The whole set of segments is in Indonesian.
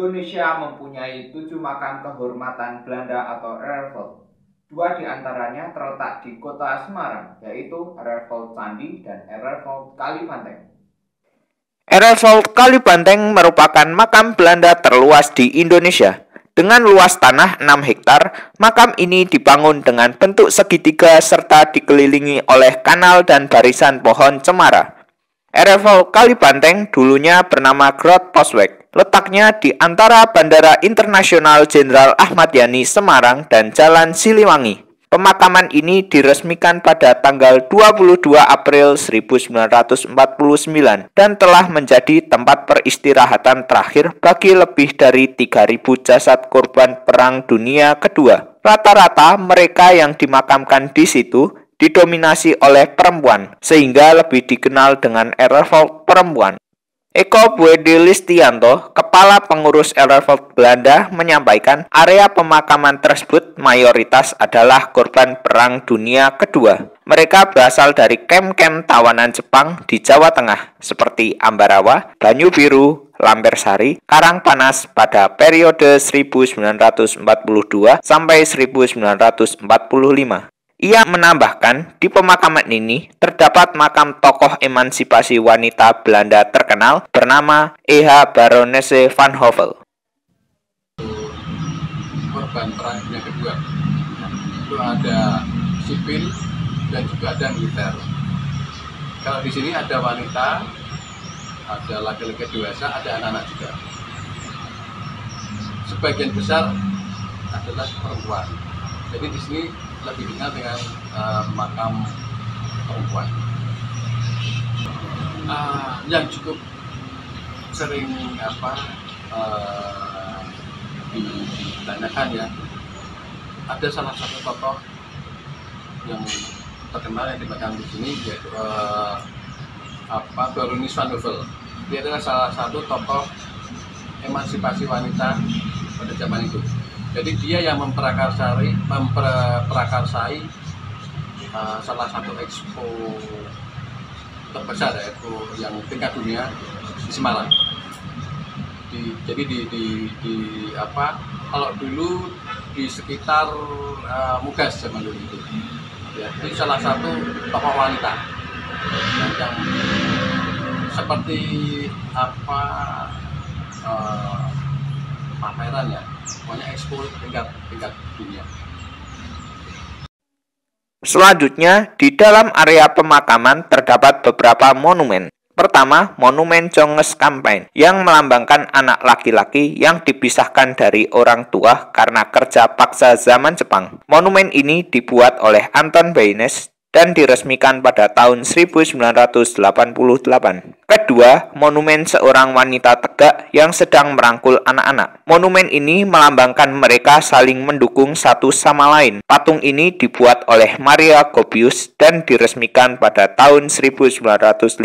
Indonesia mempunyai 7 makam kehormatan Belanda atau Erfurt. 2 diantaranya terletak di kota Semarang, yaitu Erfurt Candi dan Erfurt Kalibanteng. Erfurt Kalibanteng merupakan makam Belanda terluas di Indonesia. Dengan luas tanah 6 hektar, makam ini dibangun dengan bentuk segitiga serta dikelilingi oleh kanal dan barisan pohon cemara. Erfurt Kalibanteng dulunya bernama Groot Posweg. Letaknya di antara Bandara Internasional Jenderal Ahmad Yani Semarang dan Jalan Siliwangi. Pemakaman ini diresmikan pada tanggal 22 April 1949 dan telah menjadi tempat peristirahatan terakhir bagi lebih dari 3.000 jasad korban Perang Dunia Kedua. Rata-rata mereka yang dimakamkan di situ didominasi oleh perempuan, sehingga lebih dikenal dengan Erfurt perempuan. Eko Budi Listianto, Kepala Pengurus Erfurt Belanda, menyampaikan area pemakaman tersebut mayoritas adalah korban Perang Dunia Kedua. Mereka berasal dari kem-kem tawanan Jepang di Jawa Tengah, seperti Ambarawa, Banyu Biru, Lambersari, Karangpanas pada periode 1942 sampai 1945. Ia menambahkan, di pemakaman ini terdapat makam tokoh emansipasi wanita Belanda terkenal bernama E.H. Baronesse van Hövell. Korban Perang Dunia Kedua itu ada sipil dan juga ada militer. Kalau di sini ada wanita, ada laki-laki dewasa, ada anak-anak juga. Sebagian besar adalah perempuan. Jadi di sini lebih dikenal dengan makam perempuan. Yang cukup sering ditanyakan ya, ada salah satu tokoh yang terkenal yang dimakamkan di sini, yaitu Baroness van Hövell. Dia adalah salah satu tokoh emansipasi wanita pada zaman itu. Jadi dia yang memprakarsai salah satu expo terbesar, yaitu yang tingkat dunia di Semarang. Kalau dulu di sekitar Mugas zaman dulu itu, ya, itu salah satu tokoh wanita yang seperti pameran ya, pokoknya expo tingkat dunia. Selanjutnya, di dalam area pemakaman terdapat beberapa monumen. Pertama, Monumen Jonges Campaign yang melambangkan anak laki-laki yang dipisahkan dari orang tua karena kerja paksa zaman Jepang. Monumen ini dibuat oleh Anton Baynes dan diresmikan pada tahun 1988. Kedua, monumen seorang wanita tegak yang sedang merangkul anak-anak. Monumen ini melambangkan mereka saling mendukung satu sama lain. Patung ini dibuat oleh Maria Gropius dan diresmikan pada tahun 1954.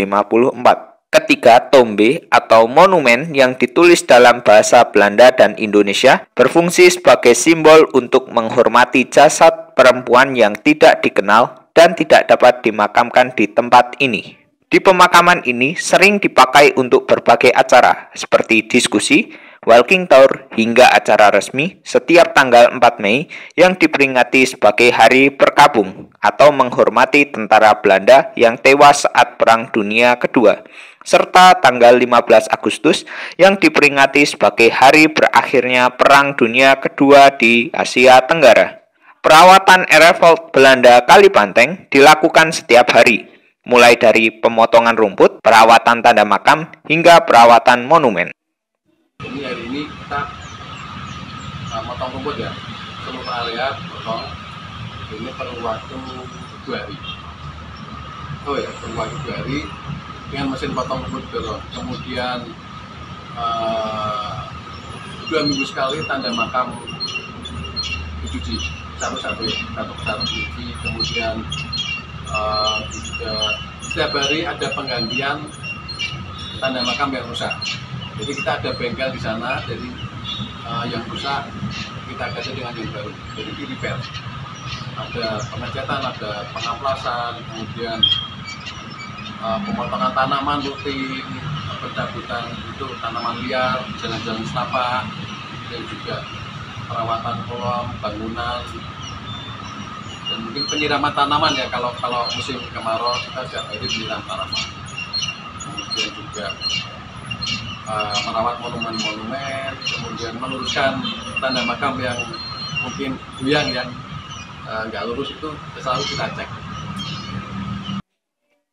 Ketiga, tombe atau monumen yang ditulis dalam bahasa Belanda dan Indonesia berfungsi sebagai simbol untuk menghormati jasad perempuan yang tidak dikenal dan tidak dapat dimakamkan di tempat ini. Di pemakaman ini sering dipakai untuk berbagai acara, seperti diskusi, walking tour, hingga acara resmi setiap tanggal 4 Mei yang diperingati sebagai Hari Berkabung atau menghormati tentara Belanda yang tewas saat Perang Dunia Kedua, serta tanggal 15 Agustus yang diperingati sebagai hari berakhirnya Perang Dunia Kedua di Asia Tenggara. Perawatan Erfurt Belanda Kalibanteng dilakukan setiap hari, mulai dari pemotongan rumput, perawatan tanda makam, hingga perawatan monumen. Ini hari ini kita motong rumput ya, seluruh area potong. Ini perlu waktu 2 hari. Perlu waktu 2 hari dengan mesin potong rumput dorong. Kemudian 2 minggu sekali tanda makam dicuci. Satu cuci, kemudian juga setiap hari ada penggantian tanda makam yang rusak. Jadi kita ada bengkel di sana, jadi yang rusak kita ganti dengan yang baru, jadi di repair. Ada pengecatan, ada pengamplasan, kemudian pemotongan tanaman rutin, pencabutan itu tanaman liar, jalan-jalan setapak, dan juga perawatan kolam, bangunan, dan mungkin penyiraman tanaman ya, kalau musim kemarau kita setiap hari menyiram tanaman. Kemudian juga merawat monumen-monumen, kemudian meluruskan tanda makam yang mungkin goyang, yang nggak lurus, itu selalu kita cek.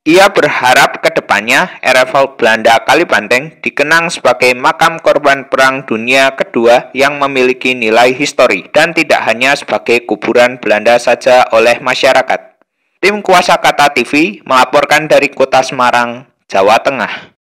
Ia berharap kedepannya RFL Belanda Kalibanteng dikenang sebagai makam korban Perang Dunia Kedua yang memiliki nilai histori dan tidak hanya sebagai kuburan Belanda saja oleh masyarakat. Tim Kuasa Kata TV melaporkan dari Kota Semarang, Jawa Tengah.